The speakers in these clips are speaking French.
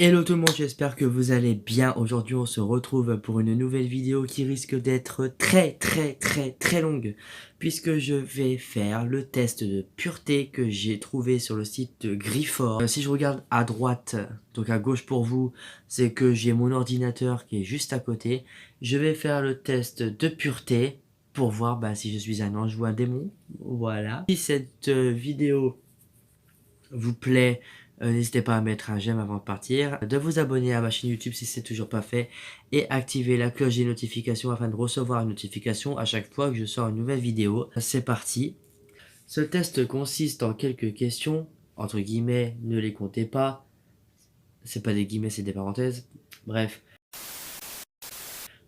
Hello tout le monde, j'espère que vous allez bien. Aujourd'hui on se retrouve pour une nouvelle vidéo qui risque d'être très longue, puisque je vais faire le test de pureté que j'ai trouvé sur le site de Grifford. Si je regarde à droite, donc à gauche pour vous, c'est que j'ai mon ordinateur qui est juste à côté. Je vais faire le test de pureté pour voir si je suis un ange ou un démon. Voilà. Si cette vidéo vous plaît, n'hésitez pas à mettre un j'aime avant de partir, de vous abonner à ma chaîne YouTube si c'est toujours pas fait, et activer la cloche des notifications afin de recevoir une notification à chaque fois que je sors une nouvelle vidéo. C'est parti. Ce test consiste en quelques questions, entre guillemets, ne les comptez pas, c'est pas des guillemets, c'est des parenthèses, bref,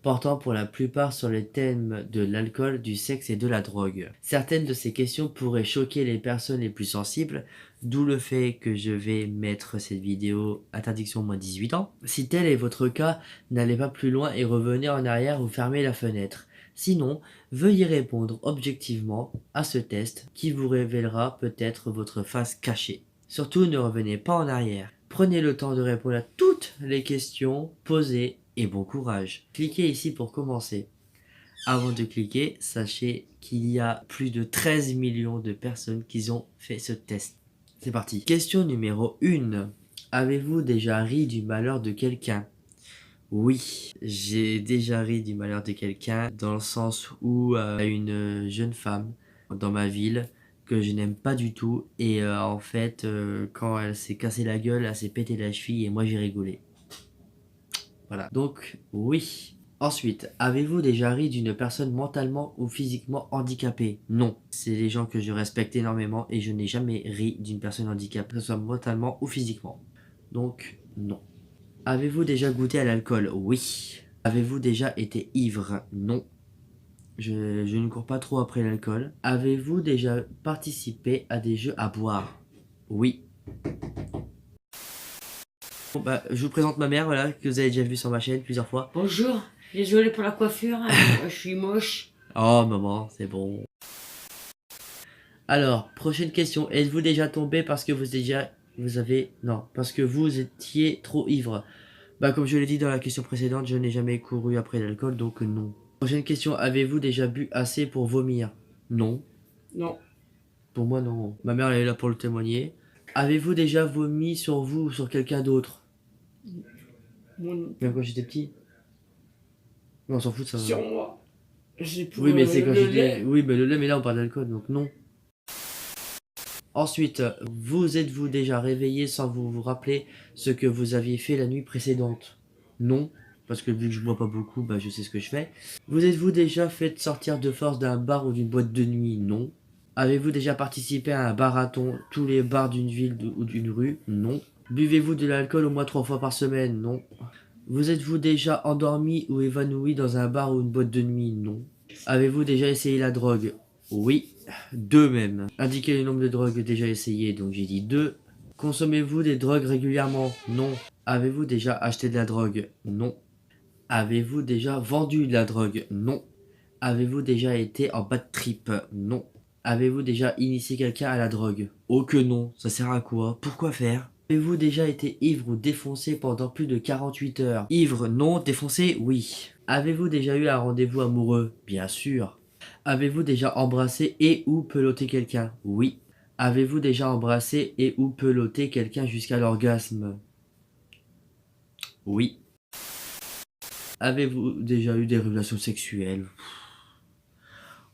portant pour la plupart sur les thèmes de l'alcool, du sexe et de la drogue. Certaines de ces questions pourraient choquer les personnes les plus sensibles, d'où le fait que je vais mettre cette vidéo interdiction moins 18 ans. Si tel est votre cas, n'allez pas plus loin et revenez en arrière ou fermez la fenêtre. Sinon, veuillez répondre objectivement à ce test qui vous révélera peut-être votre face cachée. Surtout, ne revenez pas en arrière. Prenez le temps de répondre à toutes les questions posées et bon courage. Cliquez ici pour commencer. Avant de cliquer, sachez qu'il y a plus de 13 millions de personnes qui ont fait ce test. C'est parti. Question numéro 1. Avez-vous déjà ri du malheur de quelqu'un? Oui, j'ai déjà ri du malheur de quelqu'un dans le sens où une jeune femme dans ma ville que je n'aime pas du tout et en fait quand elle s'est cassé la gueule, elle s'est pété la cheville et moi j'ai rigolé. Voilà, donc oui. Ensuite, avez-vous déjà ri d'une personne mentalement ou physiquement handicapée? Non, c'est des gens que je respecte énormément et je n'ai jamais ri d'une personne handicapée, que ce soit mentalement ou physiquement. Donc non. Avez-vous déjà goûté à l'alcool? Oui. Avez-vous déjà été ivre? Non. Je ne cours pas trop après l'alcool. Avez-vous déjà participé à des jeux à boire? Oui. Bon, je vous présente ma mère, voilà, que vous avez déjà vu sur ma chaîne plusieurs fois. Bonjour, désolé pour la coiffure, hein, je suis moche. Oh maman, c'est bon. Alors, prochaine question. Êtes-vous déjà tombé parce que parce que vous étiez trop ivre? Comme je l'ai dit dans la question précédente, je n'ai jamais couru après l'alcool, donc non. Prochaine question. Avez-vous déjà bu assez pour vomir? Non. Non, Pour moi, non. Ma mère, elle est là pour le témoigner. Avez-vous déjà vomi sur vous ou sur quelqu'un d'autre? mon- Même quand j'étais petit? Non, on s'en fout de ça. sur moi. C'est pour Oui, mais c'est quand le j'étais... lait. Oui, mais le lait, mais là, on parle d'alcool, donc non. Ensuite, vous êtes-vous déjà réveillé sans vous rappeler ce que vous aviez fait la nuit précédente? Non, parce que vu que je bois pas beaucoup, je sais ce que je fais. Vous êtes-vous déjà fait sortir de force d'un bar ou d'une boîte de nuit? Non. Avez-vous déjà participé à un marathon, tous les bars d'une ville ou d'une rue? Non. Buvez-vous de l'alcool au moins 3 fois par semaine? Non. Vous êtes-vous déjà endormi ou évanoui dans un bar ou une boîte de nuit? Non. Avez-vous déjà essayé la drogue? Oui. 2 même. Indiquez le nombre de drogues déjà essayées, donc j'ai dit 2. Consommez-vous des drogues régulièrement? Non. Avez-vous déjà acheté de la drogue? Non. Avez-vous déjà vendu de la drogue? Non. Avez-vous déjà été en bad trip? Non. Avez-vous déjà initié quelqu'un à la drogue? Oh que non, ça sert à quoi? Pourquoi faire? Avez-vous déjà été ivre ou défoncé pendant plus de 48 heures? Ivre, non. Défoncé, oui. Avez-vous déjà eu un rendez-vous amoureux? Bien sûr. Avez-vous déjà embrassé et ou pelotté quelqu'un? Oui. Avez-vous déjà embrassé et ou pelotté quelqu'un jusqu'à l'orgasme? Oui. Avez-vous déjà eu des relations sexuelles?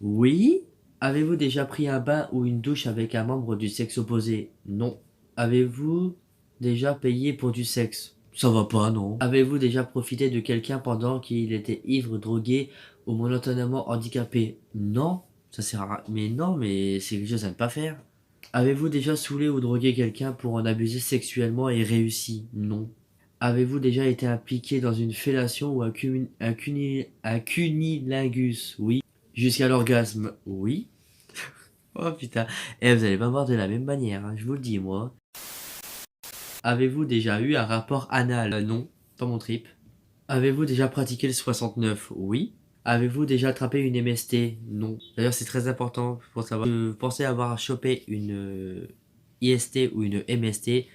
Oui. Avez-vous déjà pris un bain ou une douche avec un membre du sexe opposé? Non. Avez-vous déjà payé pour du sexe? Ça va pas, non. Avez-vous déjà profité de quelqu'un pendant qu'il était ivre, drogué ou momentanément handicapé? Non. Ça sert à... Mais non, mais c'est quelque chose à ne pas faire. Avez-vous déjà saoulé ou drogué quelqu'un pour en abuser sexuellement et réussi? Non. Avez-vous déjà été impliqué dans une fellation ou un cunilingus? Oui. Jusqu'à l'orgasme? Oui. Oh putain. Vous allez pas voir de la même manière, hein, je vous le dis, moi. Avez-vous déjà eu un rapport anal? Non, pas mon trip. Avez-vous déjà pratiqué le 69? Oui. Avez-vous déjà attrapé une MST? Non. D'ailleurs, c'est très important pour savoir. Pensez avoir chopé une IST ou une MST,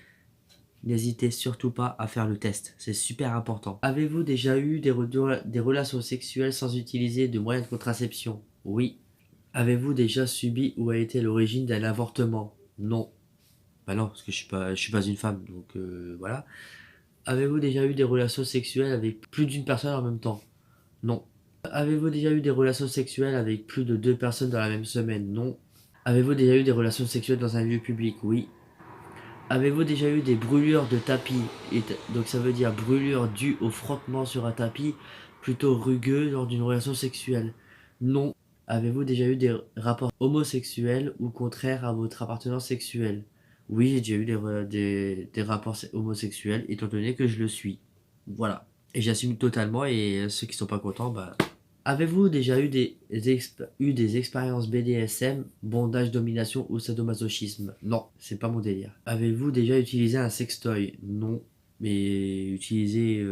n'hésitez surtout pas à faire le test, c'est super important. Avez-vous déjà eu des relations sexuelles sans utiliser de moyens de contraception? Oui. Avez-vous déjà subi ou a été à l'origine d'un avortement? Non. Bah non, parce que je suis pas une femme, donc voilà. Avez-vous déjà eu des relations sexuelles avec plus d'une personne en même temps? Non. Avez-vous déjà eu des relations sexuelles avec plus de deux personnes dans la même semaine? Non. Avez-vous déjà eu des relations sexuelles dans un lieu public? Oui. Avez-vous déjà eu des brûlures de tapis? Donc ça veut dire brûlures dues au frottement sur un tapis plutôt rugueux lors d'une relation sexuelle? Non. Avez-vous déjà eu des rapports homosexuels ou contraires à votre appartenance sexuelle? Oui, j'ai déjà eu des rapports homosexuels étant donné que je le suis. Voilà. Et j'assume totalement et ceux qui sont pas contents, bah... Avez-vous déjà eu des expériences BDSM, bondage, domination ou sadomasochisme? Non, c'est pas mon délire. Avez-vous déjà utilisé un sextoy? Non. Mais utiliser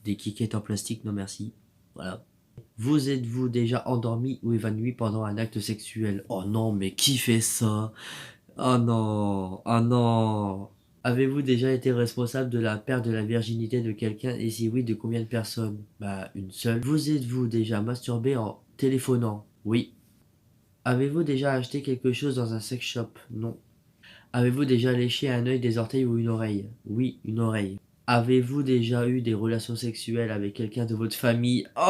des kickettes en plastique, non merci. Voilà. Vous êtes-vous déjà endormi ou évanoui pendant un acte sexuel? Oh non, mais qui fait ça? Oh non, oh non. Avez-vous déjà été responsable de la perte de la virginité de quelqu'un et si oui, de combien de personnes? Bah, une seule. Vous êtes-vous déjà masturbé en téléphonant? Oui. Avez-vous déjà acheté quelque chose dans un sex shop? Non. Avez-vous déjà léché un œil, des orteils ou une oreille? Oui, une oreille. Avez-vous déjà eu des relations sexuelles avec quelqu'un de votre famille? Oh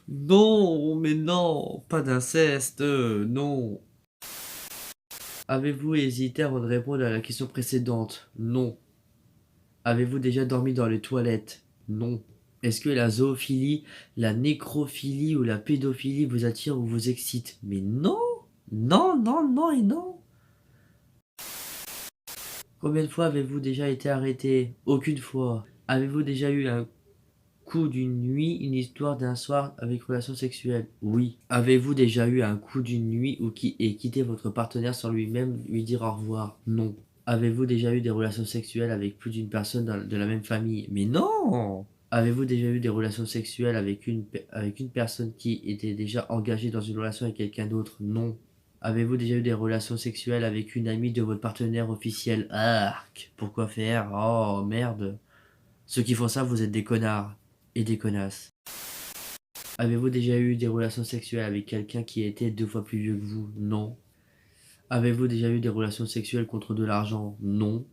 non, mais non, pas d'inceste, non. Avez-vous hésité avant de répondre à la question précédente? Non. Avez-vous déjà dormi dans les toilettes? Non. Est-ce que la zoophilie, la nécrophilie ou la pédophilie vous attire ou vous excite? Mais non. Non, non, non et non. Combien de fois avez-vous déjà été arrêté? Aucune fois. Avez-vous déjà eu un coup d'une nuit, une histoire d'un soir avec relation sexuelle? Oui. Avez-vous déjà eu un coup d'une nuit et quitté votre partenaire sans lui-même lui dire au revoir? Non. Avez-vous déjà eu des relations sexuelles avec plus d'une personne de la même famille? Mais non! Avez-vous déjà eu des relations sexuelles avec une personne qui était déjà engagée dans une relation avec quelqu'un d'autre? Non. Avez-vous déjà eu des relations sexuelles avec une amie de votre partenaire officiel? Arc! Pourquoi faire? Oh merde! Ceux qui font ça, vous êtes des connards et des connasses. Avez-vous déjà eu des relations sexuelles avec quelqu'un qui était deux fois plus vieux que vous? Non. Avez-vous déjà eu des relations sexuelles contre de l'argent? Non.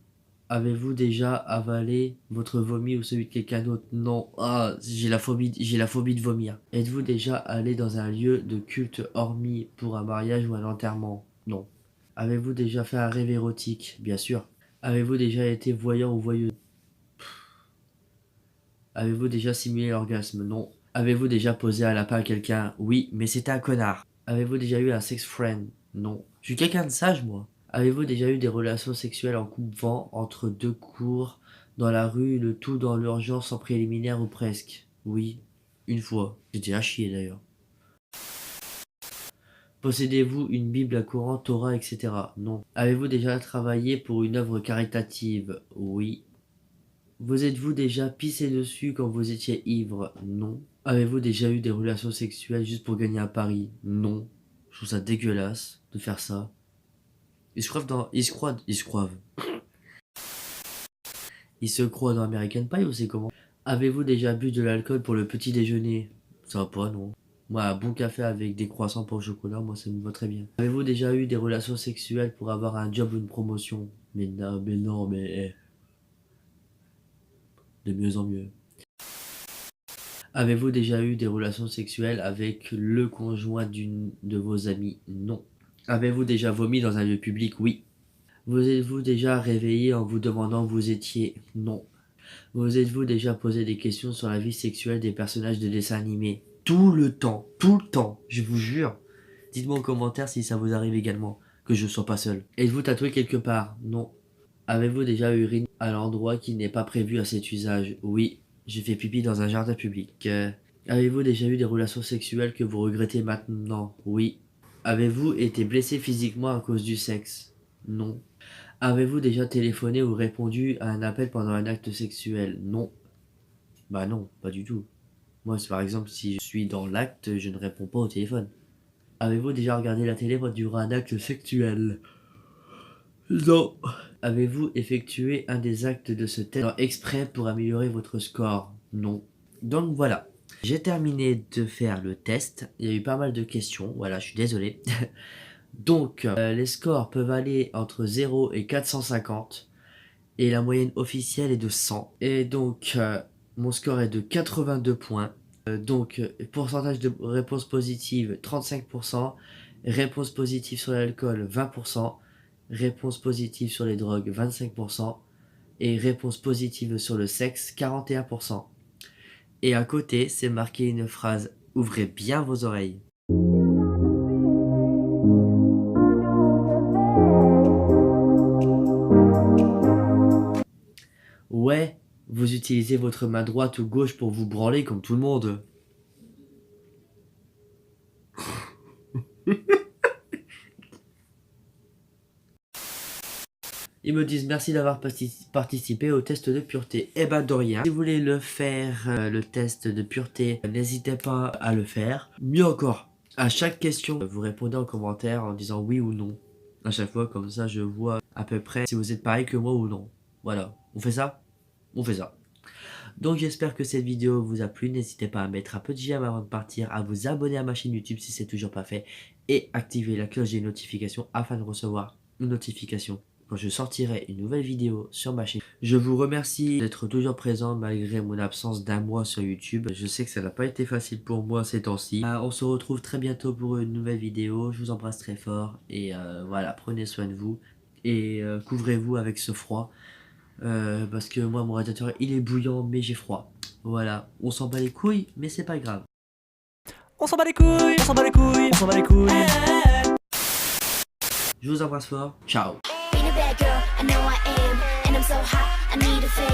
Avez-vous déjà avalé votre vomi ou celui de quelqu'un d'autre? Non. Ah, j'ai la phobie de vomir. Êtes-vous déjà allé dans un lieu de culte hormis pour un mariage ou un enterrement? Non. Avez-vous déjà fait un rêve érotique? Bien sûr. Avez-vous déjà été voyant ou voyeuse? Avez-vous déjà simulé l'orgasme? Non. Avez-vous déjà posé un lapin à quelqu'un? Oui, mais c'était un connard. Avez-vous déjà eu un sex friend? Non. Je suis quelqu'un de sage, moi. Avez-vous déjà eu des relations sexuelles en coupe-vent entre deux cours, dans la rue, le tout dans l'urgence sans préliminaire ou presque? Oui, une fois. J'étais à chier d'ailleurs. Possédez-vous une Bible, un Coran, Torah, etc.? Non. Avez-vous déjà travaillé pour une œuvre caritative? Oui. Vous êtes-vous déjà pissé dessus quand vous étiez ivre? Non. Avez-vous déjà eu des relations sexuelles juste pour gagner un pari? Non. Je trouve ça dégueulasse de faire ça. Ils se croient dans American Pie ou c'est comment? Avez-vous déjà bu de l'alcool pour le petit déjeuner? Ça va pas, non. Moi, un bon café avec des croissants pour au chocolat, moi ça me va très bien. Avez-vous déjà eu des relations sexuelles pour avoir un job ou une promotion? Mais non, mais non, mais de mieux en mieux. Avez-vous déjà eu des relations sexuelles avec le conjoint d'une de vos amies? Non. Avez-vous déjà vomi dans un lieu public? Oui. Vous êtes-vous déjà réveillé en vous demandant où vous étiez? Non. Vous êtes-vous déjà posé des questions sur la vie sexuelle des personnages de dessins animés? Tout le temps, je vous jure. Dites-moi en commentaire si ça vous arrive également, que je ne sois pas seul. Êtes-vous tatoué quelque part? Non. Avez-vous déjà uriné à l'endroit qui n'est pas prévu à cet usage? Oui. J'ai fait pipi dans un jardin public. Avez-vous déjà eu des relations sexuelles que vous regrettez maintenant? Oui. Avez-vous été blessé physiquement à cause du sexe? Non. Avez-vous déjà téléphoné ou répondu à un appel pendant un acte sexuel? Non. Bah non, pas du tout. Moi, par exemple, si je suis dans l'acte, je ne réponds pas au téléphone. Avez-vous déjà regardé la télé durant un acte sexuel? Non. Avez-vous effectué un des actes de ce test exprès pour améliorer votre score? Non. Donc voilà. J'ai terminé de faire le test. Il y a eu pas mal de questions. Voilà, je suis désolé. Donc, les scores peuvent aller entre 0 et 450. Et la moyenne officielle est de 100. Et donc, mon score est de 82 points. Donc, pourcentage de réponses positives, 35%. Réponse positive sur l'alcool, 20%. Réponse positive sur les drogues, 25%. Et réponse positive sur le sexe, 41%. Et à côté, c'est marqué une phrase « Ouvrez bien vos oreilles ». Ouais, vous utilisez votre main droite ou gauche pour vous branler comme tout le monde. Ils me disent merci d'avoir participé au test de pureté. Eh ben de rien. Si vous voulez le faire, le test de pureté, n'hésitez pas à le faire. Mieux encore, à chaque question, vous répondez en commentaire en disant oui ou non. À chaque fois, comme ça, je vois à peu près si vous êtes pareil que moi ou non. Voilà. On fait ça? On fait ça. Donc j'espère que cette vidéo vous a plu. N'hésitez pas à mettre un petit j'aime avant de partir, à vous abonner à ma chaîne YouTube si c'est toujours pas fait et activer la cloche des notifications afin de recevoir une notification quand je sortirai une nouvelle vidéo sur ma chaîne. Je vous remercie d'être toujours présent malgré mon absence d'un mois sur YouTube. Je sais que ça n'a pas été facile pour moi ces temps-ci. On se retrouve très bientôt pour une nouvelle vidéo. Je vous embrasse très fort et voilà, prenez soin de vous et couvrez-vous avec ce froid. Parce que moi mon radiateur il est bouillant mais j'ai froid. Voilà, on s'en bat les couilles mais c'est pas grave. On s'en bat les couilles, on s'en bat les couilles, on s'en bat les couilles. Je vous embrasse fort, ciao. Ain't a bad girl, I know I am, and I'm so hot, I need a fan.